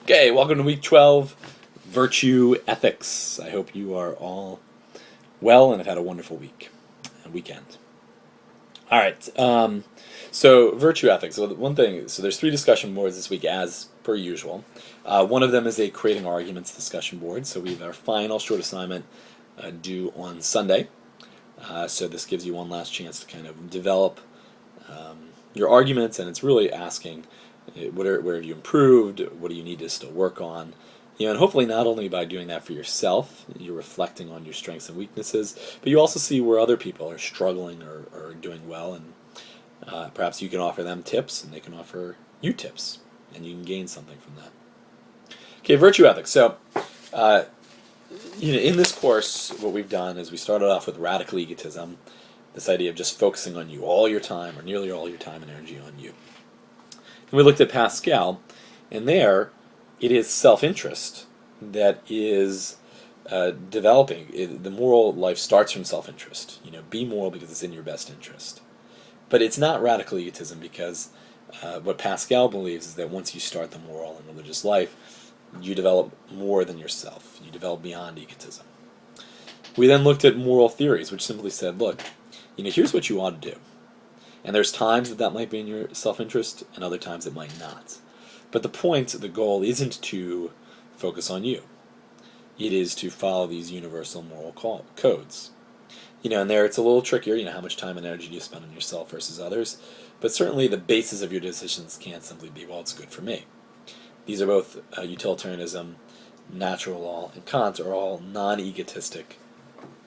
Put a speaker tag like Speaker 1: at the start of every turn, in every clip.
Speaker 1: Okay, welcome to week 12, Virtue Ethics. I hope you are all well and have had a wonderful week and weekend. All right, so Virtue Ethics. So one thing, so there's 3 discussion boards this week as per usual. One of them is a creating arguments discussion board. So we have our final short assignment due on Sunday. So this gives you one last chance to kind of develop your arguments, and it's really asking where have you improved, what do you need to still work on, and hopefully not only by doing that for yourself, you're reflecting on your strengths and weaknesses, but you also see where other people are struggling or doing well, and perhaps you can offer them tips and they can offer you tips, and you can gain something from that. Okay, virtue ethics. So in this course, what we've done is we started off with radical egotism, this idea of just focusing on you all your time, or nearly all your time and energy on you. And we looked at Pascal, and there it is self-interest that is developing. The moral life starts from self-interest. Be moral because it's in your best interest. But it's not radical egotism, because what Pascal believes is that once you start the moral and religious life, you develop more than yourself. You develop beyond egotism. We then looked at moral theories, which simply said, look, here's what you ought to do. And there's times that might be in your self-interest, and other times it might not. But the goal isn't to focus on you. It is to follow these universal moral codes. And there it's a little trickier, how much time and energy do you spend on yourself versus others. But certainly the basis of your decisions can't simply be, well, it's good for me. These are both utilitarianism, natural law, and Kant are all non-egotistic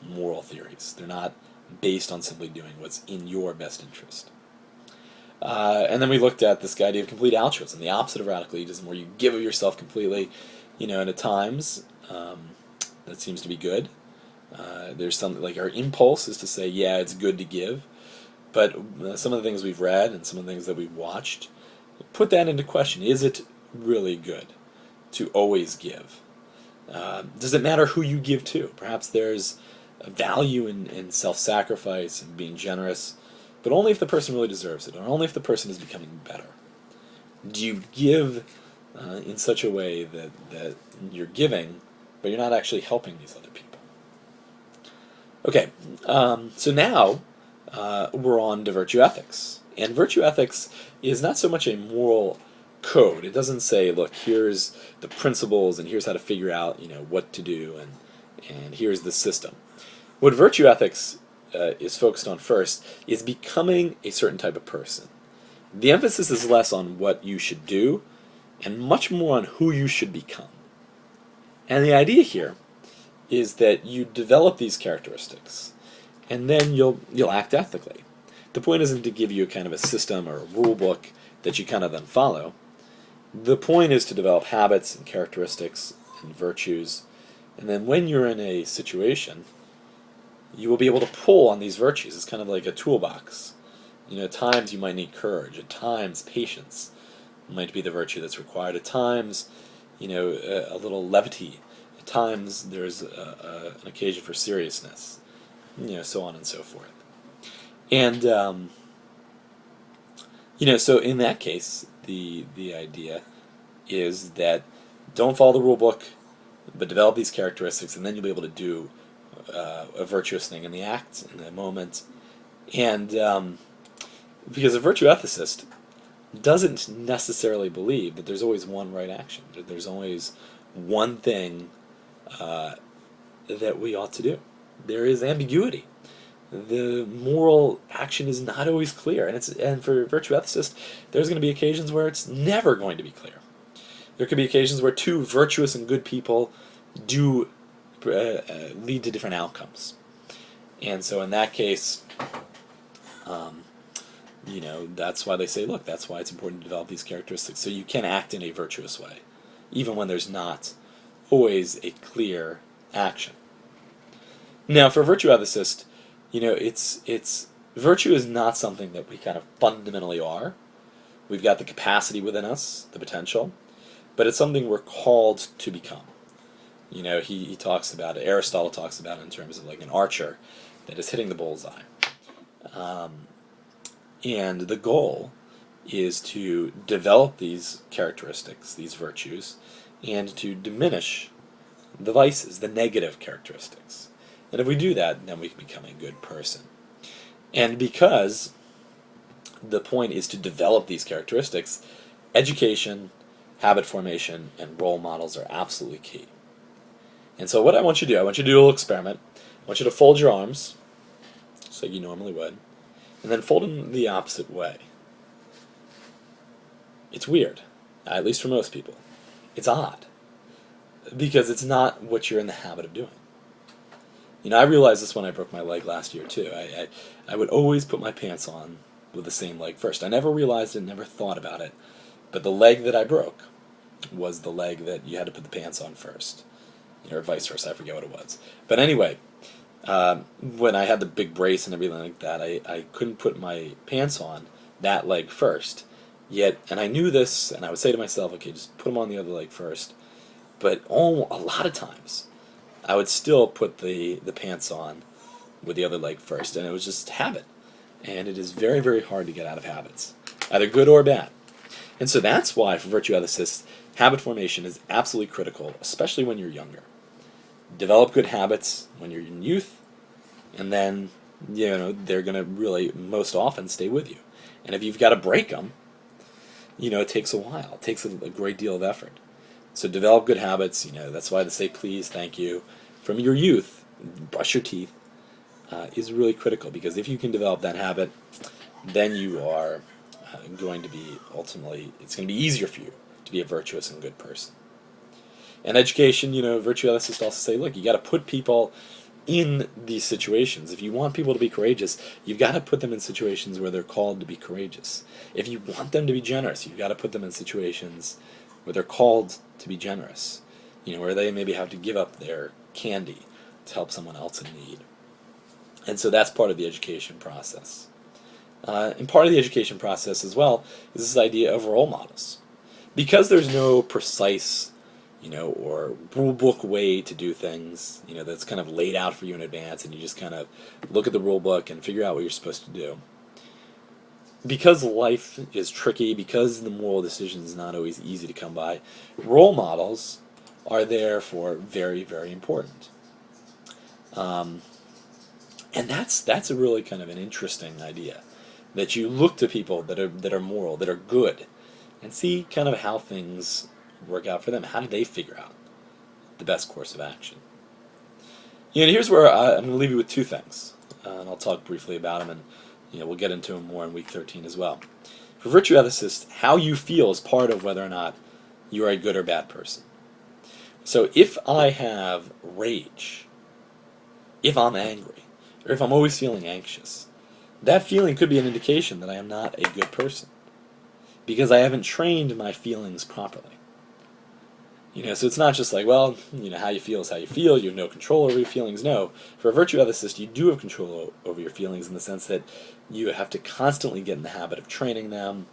Speaker 1: moral theories. They're not based on simply doing what's in your best interest. And then we looked at this idea of complete altruism, the opposite of radical egotism, where you give of yourself completely, and at times that seems to be good. There's something like our impulse is to say, yeah, it's good to give, but some of the things we've read and some of the things that we've watched put that into question. Is it really good to always give? Does it matter who you give to? Perhaps there's a value in self-sacrifice and being generous, but only if the person really deserves it, or only if the person is becoming better. Do you give in such a way that you're giving, but you're not actually helping these other people? Okay, so now we're on to virtue ethics. And virtue ethics is not so much a moral code. It doesn't say, look, here's the principles and here's how to figure out what to do, and here's the system. What virtue ethics is focused on first is becoming a certain type of person. The emphasis is less on what you should do and much more on who you should become. And the idea here is that you develop these characteristics and then you'll act ethically. The point isn't to give you a kind of a system or a rule book that you kind of then follow. The point is to develop habits and characteristics and virtues, and then when you're in a situation, you will be able to pull on these virtues. It's kind of like a toolbox. At times you might need courage. At times patience might be the virtue that's required. At times, a little levity. At times there's an occasion for seriousness. So on and so forth. And so in that case, the idea is that don't follow the rule book, but develop these characteristics, and then you'll be able to do a virtuous thing in the act, in the moment. And because a virtue ethicist doesn't necessarily believe that there's always one right action, that there's always one thing that we ought to do. There is ambiguity. The moral action is not always clear, and for a virtue ethicist, there's going to be occasions where it's never going to be clear. There could be occasions where two virtuous and good people do lead to different outcomes. And so in that case, that's why they say, look, that's why it's important to develop these characteristics, so you can act in a virtuous way, even when there's not always a clear action. Now, for a virtue ethicist, it's virtue is not something that we kind of fundamentally are. We've got the capacity within us, the potential, but it's something we're called to become. He talks about it, Aristotle talks about it in terms of like an archer that is hitting the bullseye. And the goal is to develop these characteristics, these virtues, and to diminish the vices, the negative characteristics. And if we do that, then we can become a good person. And because the point is to develop these characteristics, education, habit formation, and role models are absolutely key. And so what I want you to do, I want you to do a little experiment. I want you to fold your arms, just like you normally would, and then fold them the opposite way. It's weird, at least for most people. It's odd, because it's not what you're in the habit of doing. I realized this when I broke my leg last year, too. I would always put my pants on with the same leg first. I never realized it, never thought about it, but the leg that I broke was the leg that you had to put the pants on first. Or vice versa, I forget what it was. But anyway, when I had the big brace and everything like that, I couldn't put my pants on that leg first. Yet, and I knew this, and I would say to myself, okay, just put them on the other leg first. But a lot of times, I would still put the pants on with the other leg first, and it was just habit. And it is very, very hard to get out of habits, either good or bad. And so that's why, for virtue ethicists, habit formation is absolutely critical, especially when you're younger. Develop good habits when you're in youth, and then, they're going to really, most often, stay with you. And if you've got to break them, it takes a while. It takes a great deal of effort. So develop good habits. That's why they say please, thank you. From your youth, brush your teeth is really critical, because if you can develop that habit, then you are going to be ultimately, it's going to be easier for you to be a virtuous and good person. And education, virtue ethicists also say, look, you got to put people in these situations. If you want people to be courageous, you've got to put them in situations where they're called to be courageous. If you want them to be generous, you've got to put them in situations where they're called to be generous. Where they maybe have to give up their candy to help someone else in need. And so that's part of the education process. And part of the education process as well is this idea of role models. Because there's no precise, or rule book way to do things, that's kind of laid out for you in advance, and you just kind of look at the rule book and figure out what you're supposed to do. Because life is tricky, because the moral decision is not always easy to come by, role models are therefore very, very important. And that's a really kind of an interesting idea, that you look to people that are moral, that are good, and see kind of how things work out for them. How do they figure out the best course of action? And here's where I'm going to leave you with two things, and I'll talk briefly about them, and we'll get into them more in week 13 as well. For virtue ethicists, how you feel is part of whether or not you are a good or bad person. So if I have rage, if I'm angry, or if I'm always feeling anxious, that feeling could be an indication that I am not a good person, because I haven't trained my feelings properly. So it's not just like, well, how you feel is how you feel, you have no control over your feelings. No, for a virtue ethicist, you do have control over your feelings, in the sense that you have to constantly get in the habit of training them,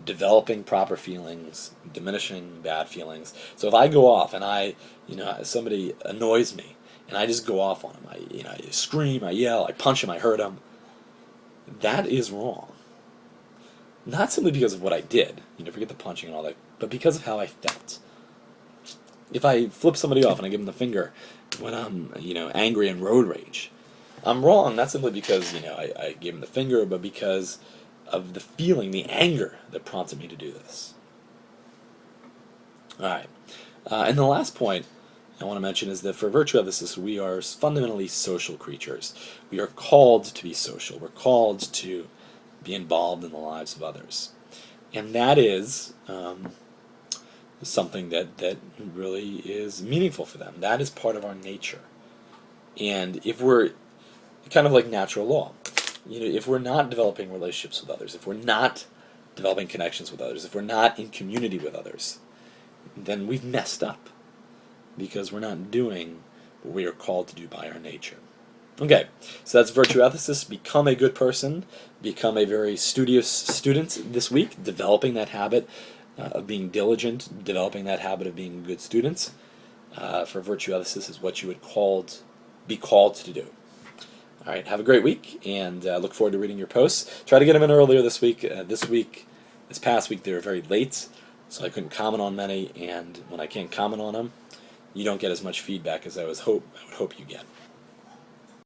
Speaker 1: developing proper feelings, diminishing bad feelings. So if I go off and somebody annoys me, and I just go off on them, I scream, I yell, I punch him, I hurt him, that is wrong. Not simply because of what I did, forget the punching and all that, but because of how I felt. If I flip somebody off and I give them the finger when I'm, angry and road rage, I'm wrong, not simply because, I gave them the finger, but because of the feeling, the anger that prompted me to do this. All right. And the last point I want to mention is that for virtue ethicists, we are fundamentally social creatures. We are called to be social. We're called to be involved in the lives of others. And that is something that really is meaningful for them. That is part of our nature. And if we're kind of like natural law, if we're not developing relationships with others, if we're not developing connections with others, if we're not in community with others, then we've messed up, because we're not doing what we are called to do by our nature. Okay, so that's virtue ethicists. Become a good person. Become a very studious student this week, developing that habit of being diligent, developing that habit of being good students. For virtue ethicists is what you would be called to do. All right, have a great week, and look forward to reading your posts. Try to get them in earlier this week. This This past week they were very late, so I couldn't comment on many, and when I can't comment on them, you don't get as much feedback as I would hope you get.